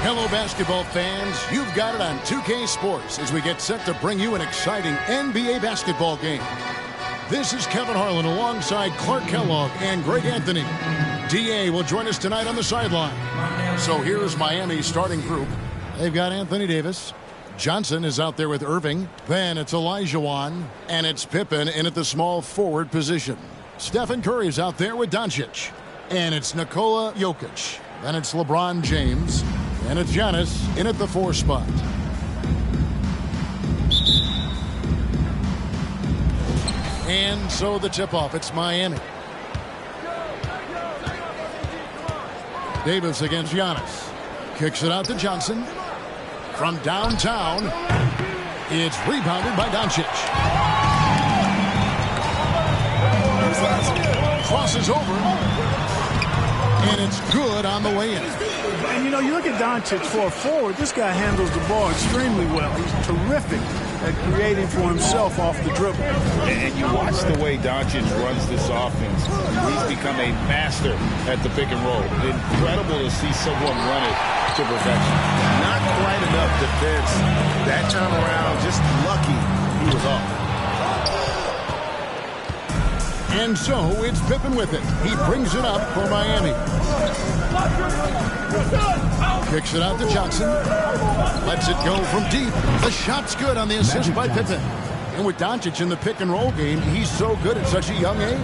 Hello, basketball fans. You've got it on 2K Sports as we get set to bring you an exciting NBA basketball game. This is Kevin Harlan alongside Clark Kellogg and Greg Anthony. DA will join us tonight on the sideline. So here's Miami's starting group. They've got Anthony Davis. Johnson is out there with Irving. Then it's Olajuwon. And it's Pippen in at the small forward position. Stephen Curry's out there with Doncic. And it's Nikola Jokic. Then it's LeBron James. And it's Giannis in at the 4 spot. And so the tip-off, it's Miami. Davis against Giannis. Kicks it out to Johnson. From downtown, it's rebounded by Doncic. Crosses over. And it's good on the way in. And, you know, you look at Doncic for a forward, this guy handles the ball extremely well. He's terrific at creating for himself off the dribble. And you watch the way Doncic runs this offense. He's become a master at the pick and roll. Incredible to see someone run it to perfection. Not quite enough defense. That time around, just lucky he was off. And so it's Pippen with it. He brings it up for Miami. Kicks it out to Johnson. Lets it go from deep. The shot's good on the assist by Pippen. And with Doncic in the pick and roll game, he's so good at such a young age.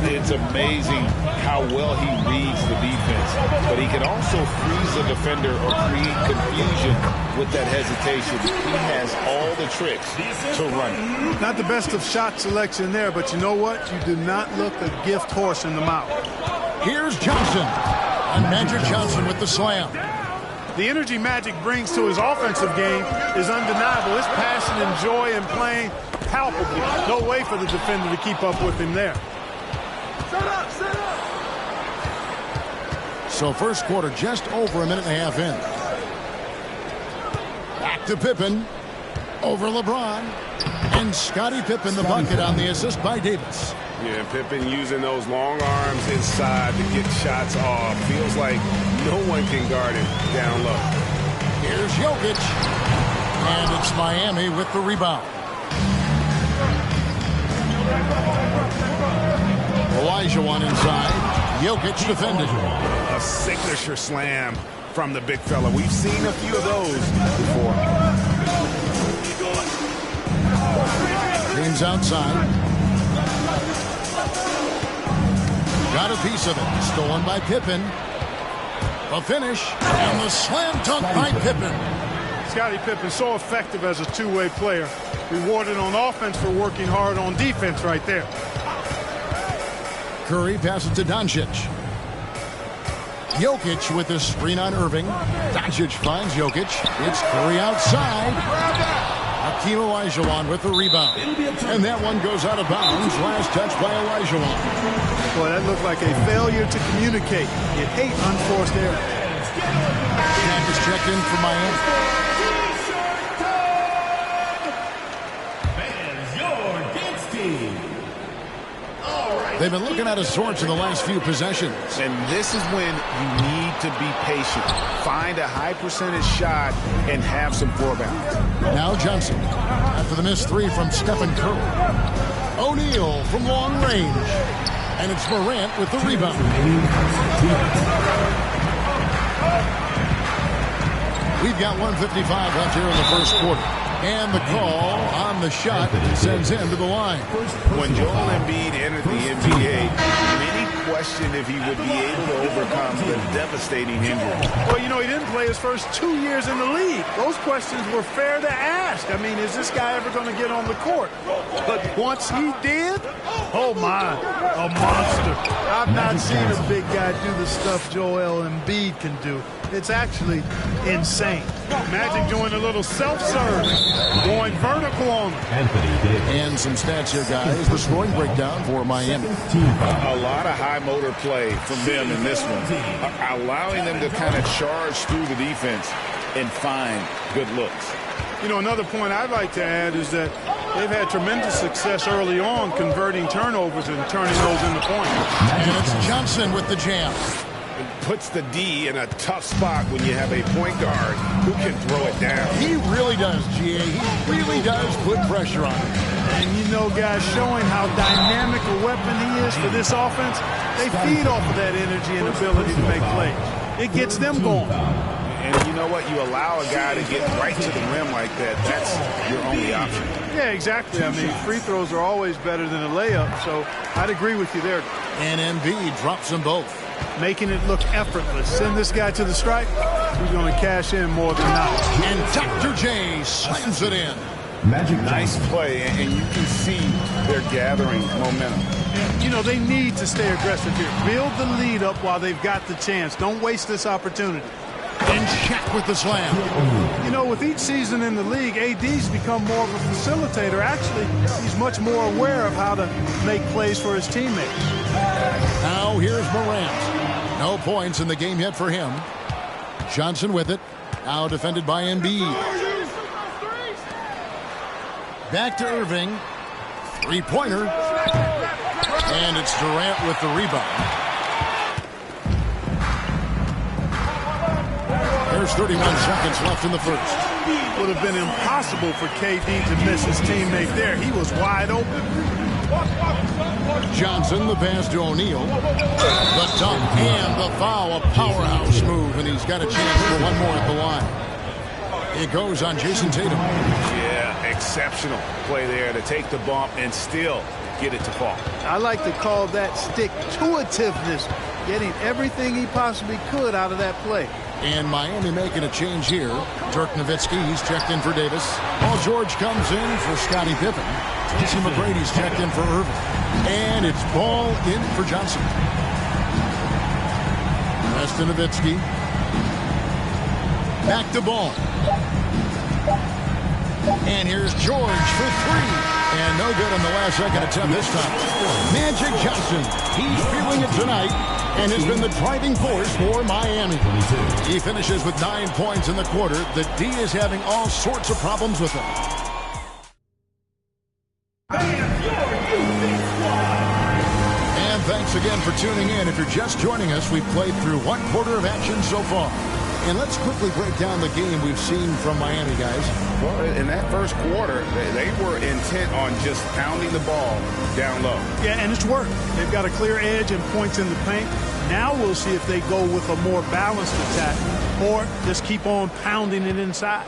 It's amazing how well he reads the defense. But he can also freeze a defender or create confusion with that hesitation. He has all the tricks to run it. Not the best of shot selection there, but you know what? You do not look a gift horse in the mouth. Here's Johnson. And Magic Johnson with the slam. The energy Magic brings to his offensive game is undeniable. His passion and joy in playing, palpable. No way for the defender to keep up with him there. So first quarter just over a minute and a half in. Back to Pippen. Over LeBron. And Scottie Pippen the bucket on the assist by Davis. Yeah, Pippen using those long arms inside to get shots off. Feels like no one can guard him down low. Here's Jokic. And it's Miami with the rebound. Olajuwon inside. Jokic defended. A signature slam from the big fella. We've seen a few of those before. James outside. Got a piece of it. Stolen by Pippen. A finish. And the slam dunk by Pippen. Scottie Pippen so effective as a two-way player. Rewarded on offense for working hard on defense right there. Curry passes to Doncic. Jokic with a screen on Irving. Doncic finds Jokic. It's Curry outside. Hakeem Olajuwon with the rebound. And that one goes out of bounds. Last touch by Olajuwon. Boy, that looked like a failure to communicate. You hate unforced error. Shaq is checked in for Miami. They've been looking at his sorts in the last few possessions. And this is when you need to be patient. Find a high percentage shot and have some forebalance. Now Johnson. After the missed three from Stephen Curry. O'Neal from long range. And it's Morant with the rebound. We've got 1:55 left here in the first quarter. And the call on the shot sends him to the line. When Joel Embiid entered the NBA, many questioned if he would be able to overcome the devastating injury. Well, you know, he didn't play his first 2 years in the league. Those questions were fair to ask. I mean, is this guy ever going to get on the court? But once he did, oh my, a monster. I've not seen a big guy do the stuff Joel Embiid can do. It's actually insane. Magic doing a little self-serve, going vertical on him. And some stats here, guys. The scoring breakdown for Miami. A lot of high motor play from them in this one, allowing them to kind of charge through the defense and find good looks. You know, another point I'd like to add is that they've had tremendous success early on converting turnovers and turning those into points. And it's Johnson with the jam. puts the D in a tough spot when you have a point guard who can throw it down. He really does, GA. He really does put pressure on him. And you know, guys, showing how dynamic a weapon he is for this offense, they feed off of that energy and ability to make plays. It gets them going. And you know what? You allow a guy to get right to the rim like that. That's your only option. Yeah, exactly. I mean, free throws are always better than a layup, so I'd agree with you there. And Embiid drops them both. Making it look effortless. Send this guy to the stripe, he's going to cash in more than not. And Dr. J slams it in. Nice play, and you can see they're gathering momentum. You know, they need to stay aggressive here. Build the lead up while they've got the chance. Don't waste this opportunity. And Shaq with the slam. You know, with each season in the league, AD's become more of a facilitator. Actually, he's much more aware of how to make plays for his teammates. Now here's Morant. No points in the game yet for him. Johnson with it. Now defended by Embiid. Back to Irving. Three-pointer. And it's Durant with the rebound. There's 31 seconds left in the first. Would have been impossible for KD to miss his teammate there. He was wide open. Johnson, the pass to O'Neal. The dunk and the foul. A powerhouse move, and he's got a chance for one more at the line. It goes on Jason Tatum. Yeah, exceptional play there to take the bump and still get it to fall. I like to call that stick-to-itiveness, getting everything he possibly could out of that play. And Miami making a change here. Dirk Nowitzki, he's checked in for Davis. Paul George comes in for Scottie Pippen. Tracy McGrady's checked in for Irving. And it's Ball in for Johnson. Pass to Nowitzki. Back to Ball. And here's George for three. And no good on the last second attempt this time. Magic Johnson, he's feeling it tonight and has been the driving force for Miami. He finishes with 9 points in the quarter. The D is having all sorts of problems with him. And thanks again for tuning in. If you're just joining us, we've played through one quarter of action so far. And let's quickly break down the game we've seen from Miami, guys. Well, in that first quarter, they were intent on just pounding the ball down low. Yeah, and it's worked. They've got a clear edge and points in the paint. Now we'll see if they go with a more balanced attack or just keep on pounding it inside.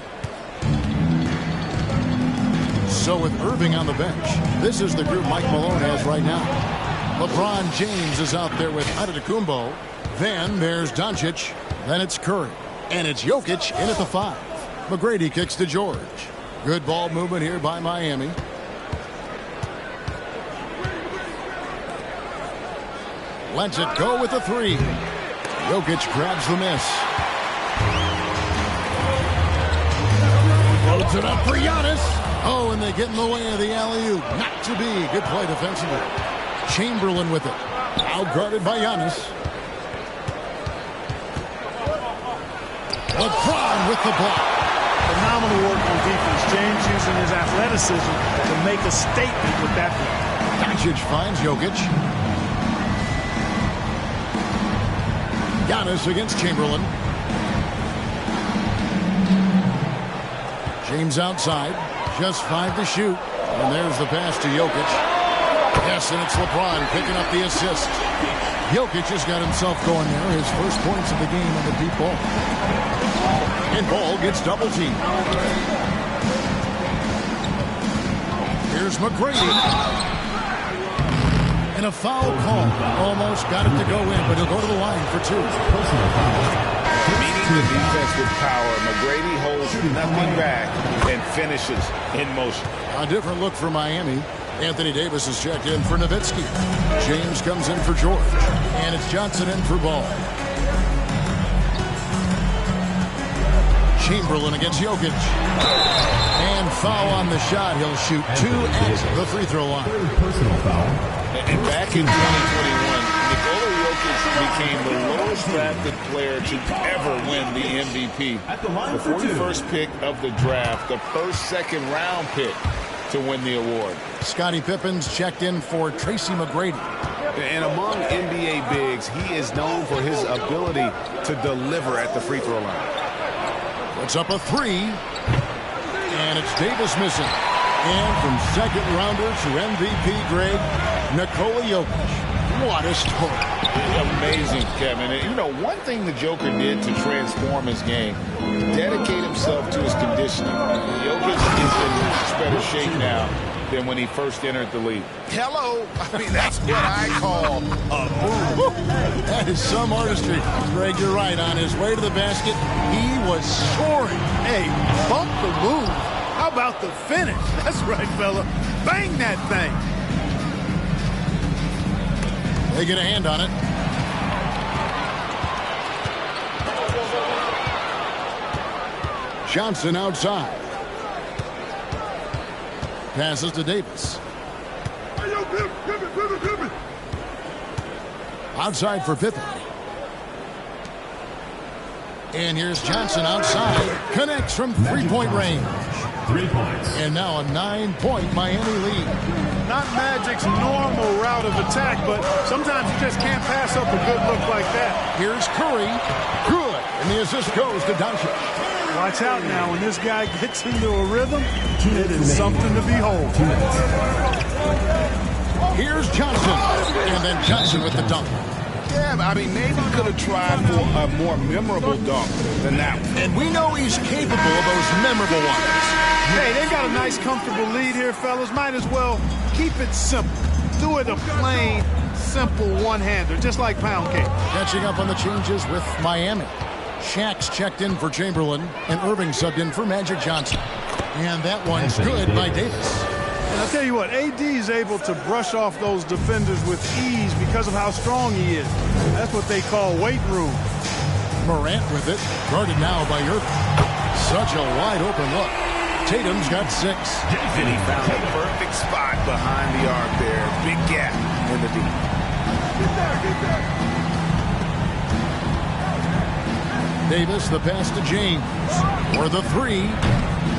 So with Irving on the bench, this is the group Mike Malone has right now. LeBron James is out there with Antetokounmpo. Then there's Doncic. Then it's Curry. And it's Jokic in at the 5. McGrady kicks to George. Good ball movement here by Miami. Lets it go with the 3. Jokic grabs the miss. Loads it up for Giannis. Oh, and they get in the way of the alley-oop. Not to be. Good play defensively. Chamberlain with it. Out guarded by Giannis. LeBron with the block. Phenomenal work on defense. James using his athleticism to make a statement with that play. Doncic finds Jokic. Giannis against Chamberlain. James outside. Just 5 to shoot. And there's the pass to Jokic. Yes, and it's LeBron picking up the assist. Jokic has got himself going there. His first points of the game on the deep ball. And Ball gets double teamed. Here's McGrady. And a foul call. Almost got it to go in, but he'll go to the line for 2. Beating the defense with power, McGrady holds nothing back and finishes in motion. A different look for Miami. Anthony Davis is checked in for Nowitzki. James comes in for George. And it's Johnson in for Ball. Chamberlain against Jokic. And foul on the shot. He'll shoot 2 at the free throw line. Personal foul. And back in 2021, Nikola Jokic became the lowest drafted player to ever win the MVP. The 41st pick of the draft, the first second-round pick to win the award. Scottie Pippen's checked in for Tracy McGrady. And among NBA bigs, he is known for his ability to deliver at the free throw line. Puts up a three. And it's Davis missing. And from second rounder to MVP Greg, Nikola Jokic. What a story. Amazing, Kevin. And, you know, one thing the Joker did to transform his game, dedicate himself to his conditioning. Jokic is in much better shape now than when he first entered the league. Hello. I mean, that's what I call a move. That is some artistry. Greg, you're right. On his way to the basket, he was soaring. Hey, bump the move. How about the finish? That's right, fella. Bang that thing. They get a hand on it. Johnson outside. Passes to Davis. Outside for Pippen. And here's Johnson outside. Connects from three-point range. 3 points. And now a 9-point Miami lead. Not Magic's normal route of attack, but sometimes you just can't pass up a good look like that. Here's Curry. Good. And the assist goes to Doncic. Watch out now. When this guy gets into a rhythm, it is something to behold. Here's Johnson. And then Johnson with the dunk. Yeah, I mean, maybe he could have tried for a more memorable dunk than that one. And we know he's capable of those memorable ones. Hey, they got a nice, comfortable lead here, fellas. Might as well keep it simple. Do it a plain, simple one-hander, just like pound cake. Catching up on the changes with Miami. Shaq's checked in for Chamberlain, and Irving subbed in for Magic Johnson. And that one's good by Davis. And I'll tell you what, AD is able to brush off those defenders with ease because of how strong he is. That's what they call weight room. Morant with it, guarded now by Irving. Such a wide-open look. Tatum's got 6. And he found the perfect spot behind the arc there. Big gap in the deep. Get there. Davis, the pass to James. For the 3.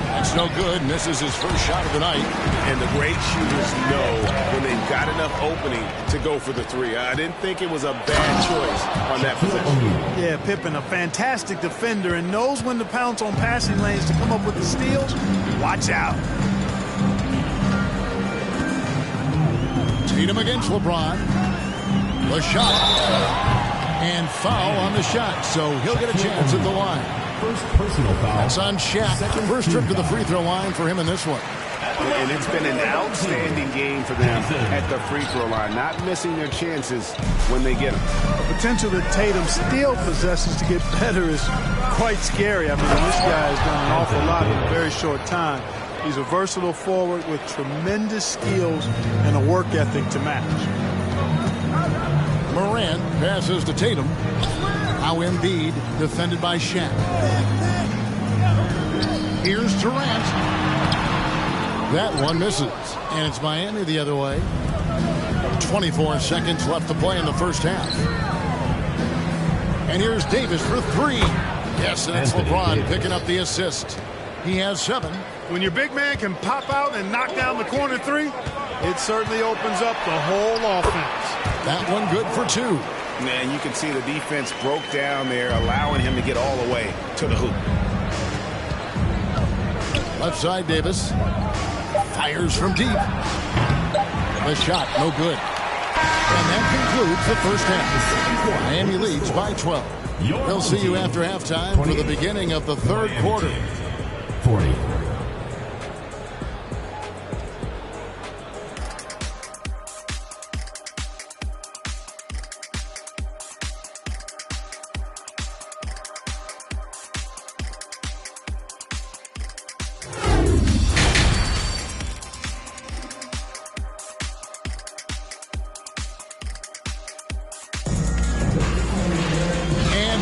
That's no good. Misses his first shot of the night. And the great shooters know when they've got enough opening to go for the 3. I didn't think it was a bad choice on that possession. Yeah, Pippen, a fantastic defender, and knows when to pounce on passing lanes to come up with the steals. Watch out. Tatum against LeBron. The shot. And foul on the shot, so he'll get a chance at the line. First personal foul. That's on Shaq. First trip to the free throw line for him in this one. And it's been an outstanding game for them at the free throw line, not missing their chances when they get them. The potential that Tatum still possesses to get better is quite scary. I mean, this guy has done an awful lot in a very short time. He's a versatile forward with tremendous skills and a work ethic to match. Morant passes to Tatum. Now Embiid, defended by Shaq. Here's Durant. That one misses. And it's Miami the other way. 24 seconds left to play in the first half. And here's Davis for 3. Yes, and it's LeBron picking up the assist. He has 7. When your big man can pop out and knock down the corner 3, it certainly opens up the whole offense. That one good for 2. Man, you can see the defense broke down there, allowing him to get all the way to the hoop. Left side, Davis. Fires from deep. The shot, no good. And that concludes the first half. Miami leads by 12. We'll see you after halftime for the beginning of the third quarter. 40.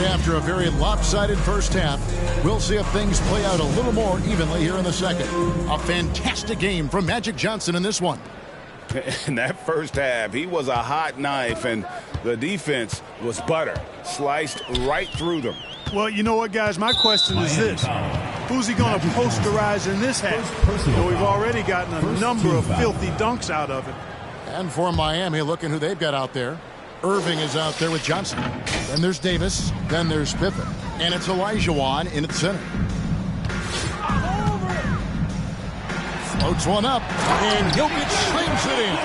After a very lopsided first half, we'll see if things play out a little more evenly here in the second. A fantastic game from Magic Johnson in this one. In that first half, he was a hot knife, and the defense was butter, sliced right through them. Well, you know what, guys? My question is this. Who's he going to posterize in this half? You know, we've already gotten a number of filthy dunks out of it. And for Miami, looking who they've got out there. Irving is out there with Johnson. Then there's Davis. Then there's Pippen. And it's Olajuwon in at center. Floats one up. And Jokic slings it in.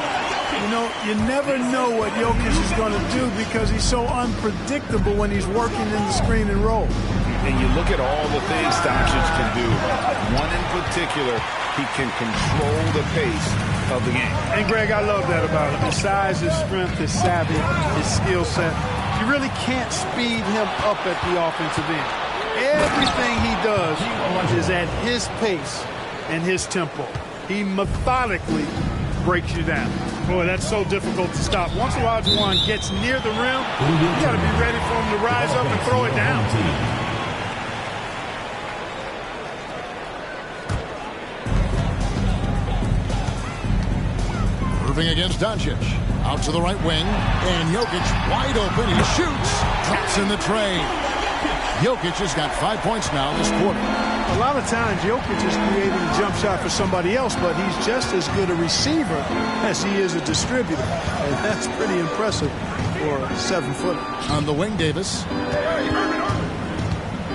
You know, you never know what Jokic is going to do because he's so unpredictable when he's working in the screen and roll. And you look at all the things Doncic can do. One in particular, he can control the pace of the game. And, Greg, I love that about him. His size, his strength, his savvy, his skill set. You really can't speed him up at the offensive end. Everything he does is at his pace and his tempo. He methodically breaks you down. Boy, that's so difficult to stop. Once Olajuwon gets near the rim, you got to be ready for him to rise up and throw it down. Irving against Doncic. Out to the right wing. And Jokic wide open. He shoots. Drops in the tray. Jokic has got 5 points now this quarter. A lot of times, Jokic is creating a jump shot for somebody else, but he's just as good a receiver as he is a distributor. And that's pretty impressive for a 7-footer. On the wing, Davis.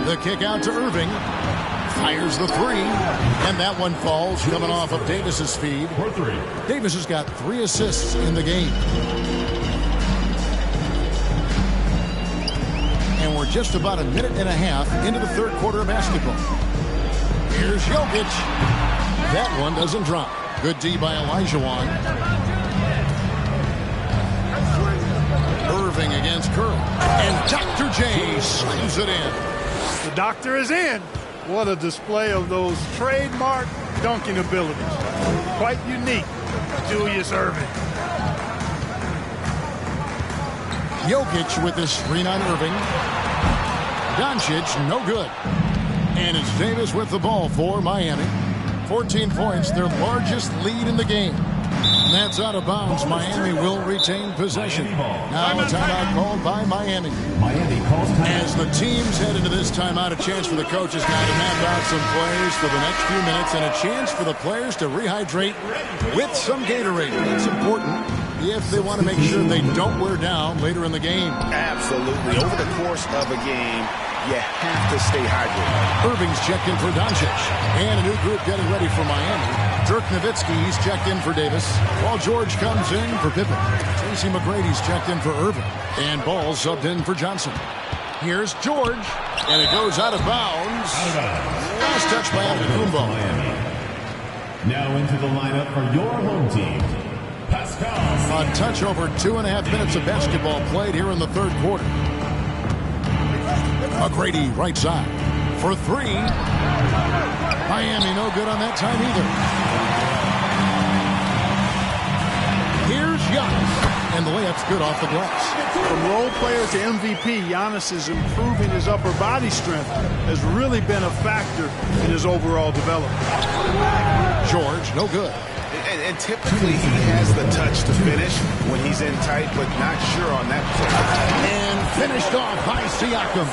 The kick out to Irving. Fires the three. And that one falls coming off of Davis's feed. For 3. Davis has got 3 assists in the game. And we're just about a minute and a half into the third quarter of basketball. Here's Jokic. That one doesn't drop. Good D by Olajuwon. Irving against Curry. And Dr. J slams it in. The doctor is in. What a display of those trademark dunking abilities. Quite unique. Julius Irving. Jokic with this screen on Irving. Doncic, no good. And it's Davis with the ball for Miami. 14 points, their largest lead in the game. And that's out of bounds. Miami will retain possession. Now a timeout called by Miami. Miami calls timeout. As the teams head into this timeout, a chance for the coaches now to map out some plays for the next few minutes and a chance for the players to rehydrate with some Gatorade. That's important if they want to make sure they don't wear down later in the game. Absolutely. Over the course of a game, you have to stay hydrated. Irving's checked in for Doncic. And a new group getting ready for Miami. Dirk Nowitzki, he's checked in for Davis. Paul George comes in for Pippen. Tracy McGrady's checked in for Irving. And Ball subbed in for Johnson. Here's George. And it goes out of bounds. Last touch by Antetokounmpo. Now into the lineup for your home team, Pascal. A touch over 2.5 minutes of basketball played here in the third quarter. McGrady right side for 3. Miami no good on that time either. Here's Giannis. And the layup's good off the glass. From role player to MVP, Giannis is improving his upper body strength. Has really been a factor in his overall development. George, no good. And typically he has the touch to finish when he's in tight, but not sure on that play. And finished off by Siakam.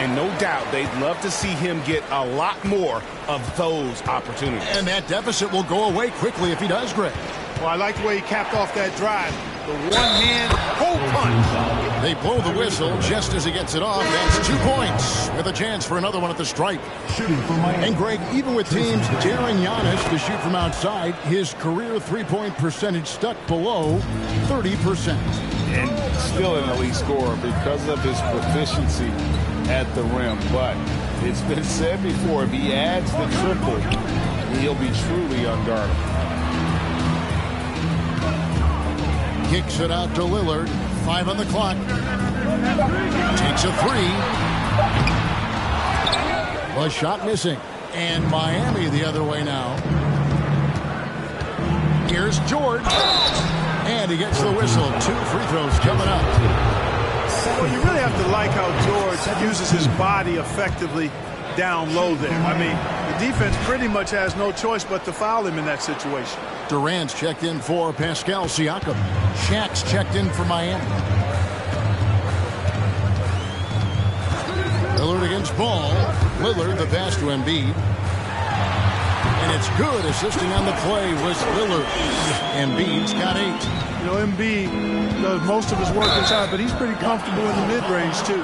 And no doubt they'd love to see him get a lot more of those opportunities. And that deficit will go away quickly if he does, Greg. Well, I like the way he capped off that drive. The one-hand hole punch. They blow the whistle just as he gets it off. That's 2 points with a chance for another one at the stripe. Shooting for Miami. And, Greg, even with teams daring Giannis to shoot from outside, his career three-point percentage stuck below 30%. And still an elite scorer because of his proficiency at the rim. But it's been said before, if he adds the triple, he'll be truly unguardable. Kicks it out to Lillard. 5 on the clock. Takes a 3. A shot missing. And Miami the other way now. Here's George. And he gets the whistle. 2 free throws coming up. Well, you really have to like how George uses his body effectively down low there. I mean, the defense pretty much has no choice but to foul him in that situation. Durant's checked in for Pascal Siakam. Shaq's checked in for Miami. Lillard against Ball. Lillard the pass to Embiid. And it's good. Assisting on the play was Lillard. Embiid's got 8. You know, Embiid does most of his work inside, but he's pretty comfortable in the mid-range, too.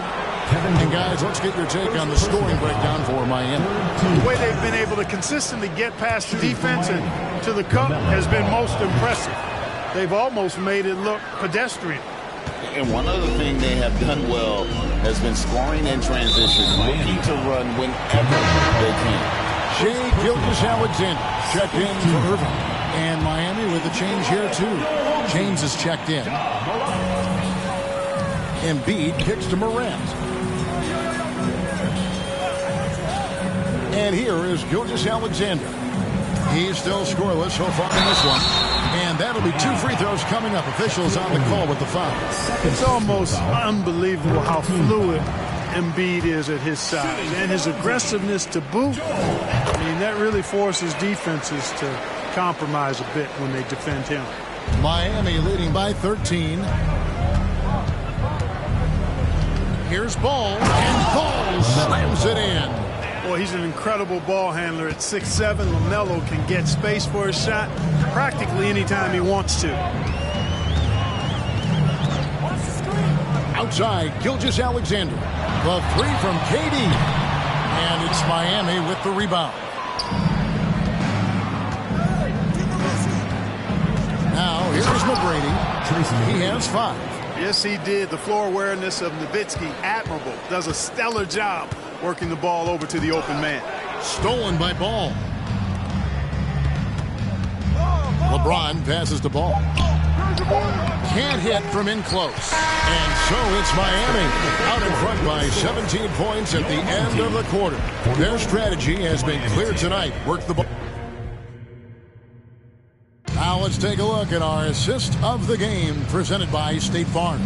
And guys, let's get your take on the scoring breakdown for Miami. The way they've been able to consistently get past the defense and to the cup has been most impressive. They've almost made it look pedestrian. And one other thing they have done well has been scoring in transition, looking to run whenever they can. Shai Gilgeous-Alexander checked in for Irving. And Miami with a change here, too. James is checked in. Embiid kicks to Morant. And here is Gilgeous-Alexander. He's still scoreless so far in this one. And that'll be 2 free throws coming up. Officials on the call with the foul. It's almost unbelievable how fluid Embiid is at his size. And his aggressiveness to boot. I mean, that really forces defenses to compromise a bit when they defend him. Miami leading by 13. Here's Ball. And Ball slams it in. Boy, he's an incredible ball handler at 6'7". LaMelo can get space for his shot practically anytime he wants to. Outside, Gilgeous-Alexander. The 3 from KD. And it's Miami with the rebound. Now, here's McGrady. He has 5. Yes, he did. The floor awareness of Nowitzki, admirable. Does a stellar job working the ball over to the open man. Stolen by Ball. LeBron passes the ball. Can't hit from in close. And so it's Miami out in front by 17 points at the end of the quarter. Their strategy has been clear tonight. Work the ball. Now let's take a look at our assist of the game presented by State Farm.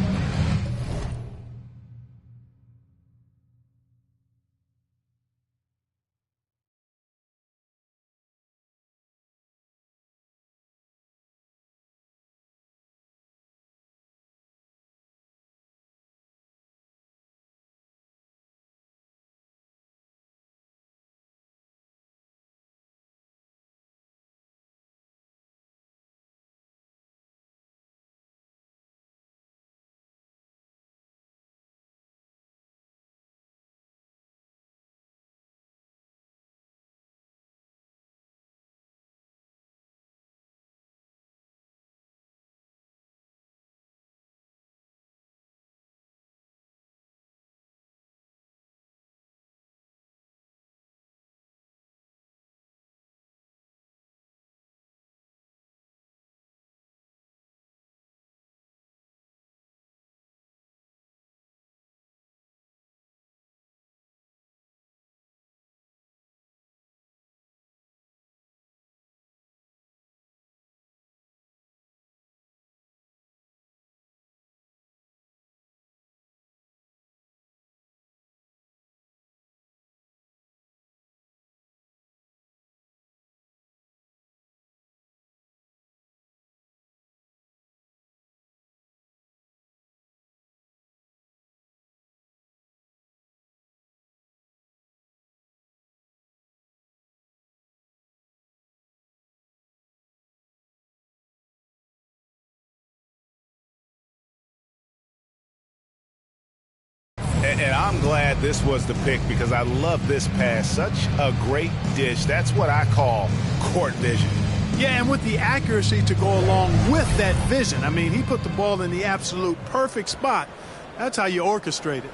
And I'm glad this was the pick because I love this pass. Such a great dish. That's what I call court vision. Yeah, and with the accuracy to go along with that vision. I mean, he put the ball in the absolute perfect spot. That's how you orchestrate it.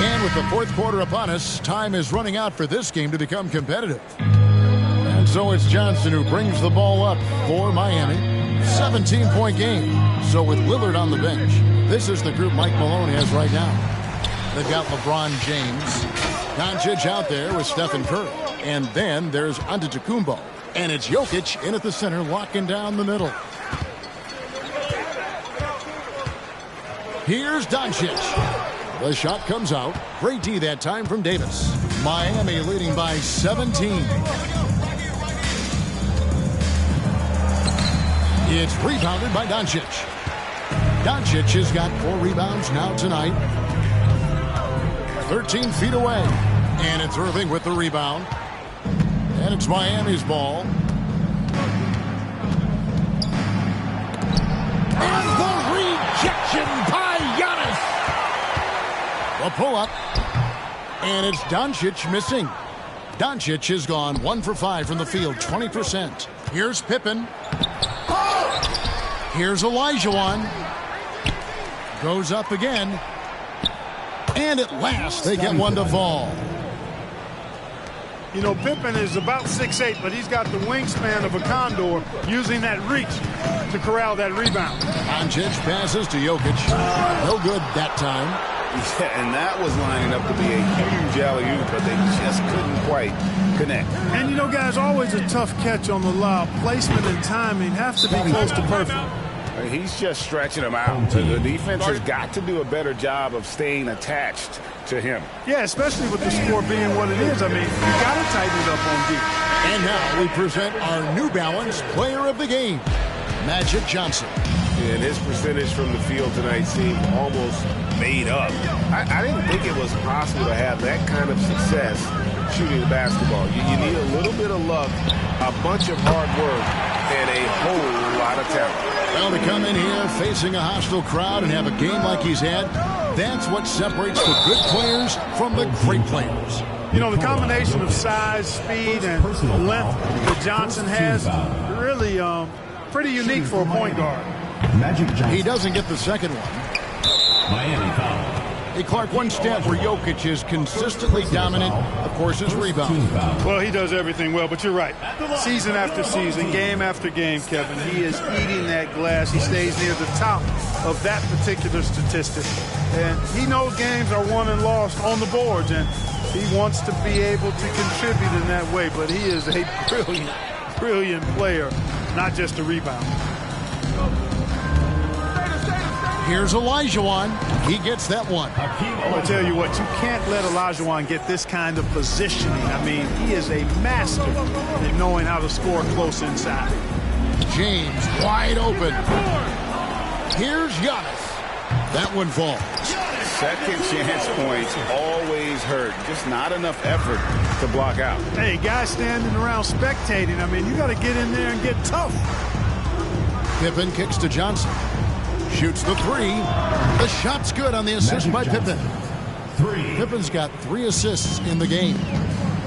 And with the fourth quarter upon us, time is running out for this game to become competitive. And so it's Johnson who brings the ball up for Miami. 17-point game. So with Lillard on the bench, this is the group Mike Malone has right now. They've got LeBron James, Doncic out there with Stephen Curry. And then there's Antetokounmpo. And it's Jokic in at the center, locking down the middle. Here's Doncic. The shot comes out. Great D that time from Davis. Miami leading by 17. It's rebounded by Doncic. Doncic has got 4 rebounds now tonight. 13 feet away. And it's Irving with the rebound. And it's Miami's ball. And the rejection by Giannis. The pull-up. And it's Doncic missing. Doncic has gone 1 for 5 from the field, 20%. Here's Pippen. Here's Olajuwon. Goes up again. And at last, they get one to fall. You know, Pippen is about 6'8", but he's got the wingspan of a condor, using that reach to corral that rebound. Doncic passes to Jokic. No good that time. Yeah, and that was lining up to be a huge alley-oop, but they just couldn't quite connect. And, you know, guys, always a tough catch on the lob. Placement and timing have to be close to perfect. He's just stretching him out. The defense has got to do a better job of staying attached to him. Yeah, especially with the score being what it is. I mean, you got to tighten it up on D. And now we present our New Balance Player of the Game, Magic Johnson. And his percentage from the field tonight seemed almost made up. I didn't think it was possible to have that kind of success shooting the basketball. You need a little bit of luck, a bunch of hard work, and a whole lot of talent. Well, to come in here facing a hostile crowd and have a game like he's had, that's what separates the good players from the great players. You know, the combination of size, speed, and length that Johnson has, really pretty unique for a point guard. Magic Johnson. He doesn't get the second one. Miami foul. Hey, Clark, one stat where Jokic is consistently dominant, of course, is rebound. Well, he does everything well, but you're right. Season after season, game after game, Kevin, he is eating that glass. He stays near the top of that particular statistic. And he knows games are won and lost on the boards, and he wants to be able to contribute in that way. But he is a brilliant, brilliant player, not just a rebounder. Here's Olajuwon. He gets that one. I'm going to tell you what, you can't let Olajuwon get this kind of positioning. I mean, he is a master in knowing how to score close inside. James wide open. Here's Giannis. That one falls. Second chance points always hurt. Just not enough effort to block out. Hey, guys standing around spectating, I mean, you got to get in there and get tough. Pippen kicks to Johnson. Shoots the three. The shot's good on the assist by Pippen. Pippen's got 3 assists in the game.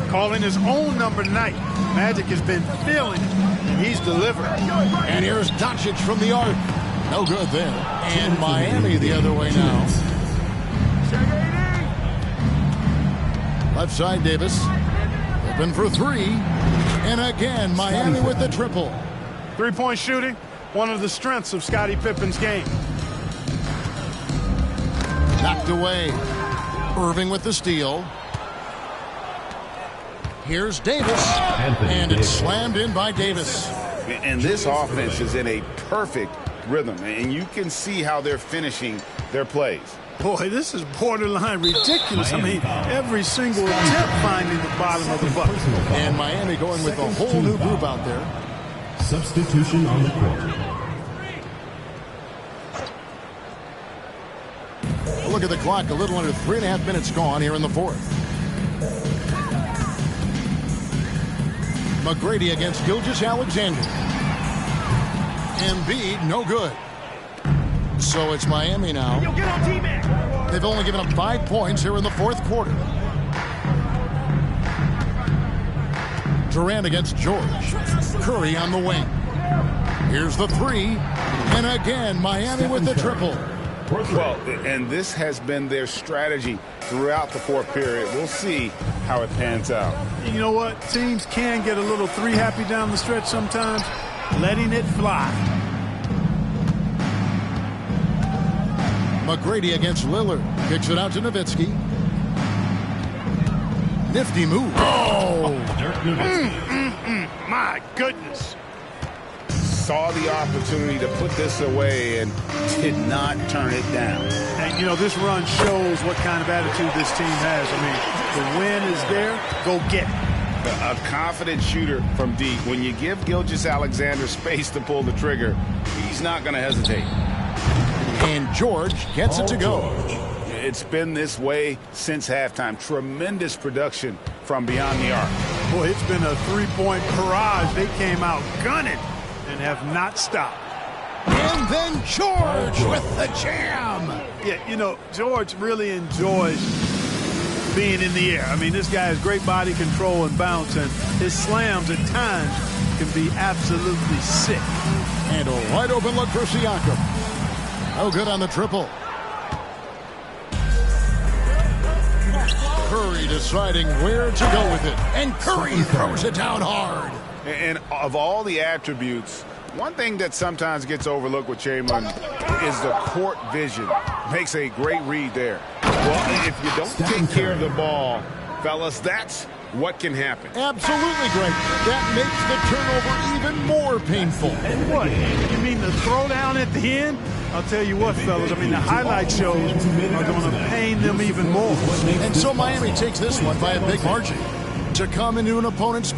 Calling his own number night. Magic has been feeling it, and he's delivered. And here's Doncic from the arc. No good there. And Miami the other way now. Left side, Davis. Pippen for 3. And again, Miami with the triple. Three-point shooting, one of the strengths of Scottie Pippen's game. Knocked away. Irving with the steal. Here's Davis. And it's slammed in by Davis. And this offense is in a perfect rhythm. And you can see how they're finishing their plays. Boy, this is borderline ridiculous. I mean, every single attempt finding the bottom of the bucket. And Miami going with a whole new group out there. Substitution on the court. Look at the clock, a little under 3.5 minutes gone here in the fourth. McGrady against Gilgeous-Alexander. Embiid, no good. So it's Miami now. They've only given up 5 points here in the fourth quarter. Durant against George. Curry on the wing. Here's the 3. And again, Miami with the triple. Well, and this has been their strategy throughout the fourth period. We'll see how it pans out. You know what? Teams can get a little 3 happy down the stretch sometimes. Letting it fly. McGrady against Lillard. Kicks it out to Nowitzki. Nifty move. Oh! My goodness. Saw the opportunity to put this away and did not turn it down. And, you know, this run shows what kind of attitude this team has. I mean, the win is there. Go get it. A confident shooter from deep. When you give Gilgeous-Alexander space to pull the trigger, he's not going to hesitate. And George gets it to go. It's been this way since halftime. Tremendous production from beyond the arc. Boy, it's been a three-point barrage. They came out gunning and have not stopped. And then George with the jam. Yeah, you know, George really enjoys being in the air. I mean, this guy has great body control and bounce, and his slams at times can be absolutely sick. And a wide open look for Siakam. No good on the triple. Curry deciding where to go with it. And Curry throws it down hard. And of all the attributes, one thing that sometimes gets overlooked with Chamberlain is the court vision. Makes a great read there. Well, if you don't take care of the ball, fellas, that's what can happen. Absolutely, Greg. That makes the turnover even more painful. What? You mean the throwdown at the end? I'll tell you what, fellas. I mean, the highlight shows are going to pain them even more. And so Miami takes this one by a big margin to come into an opponent's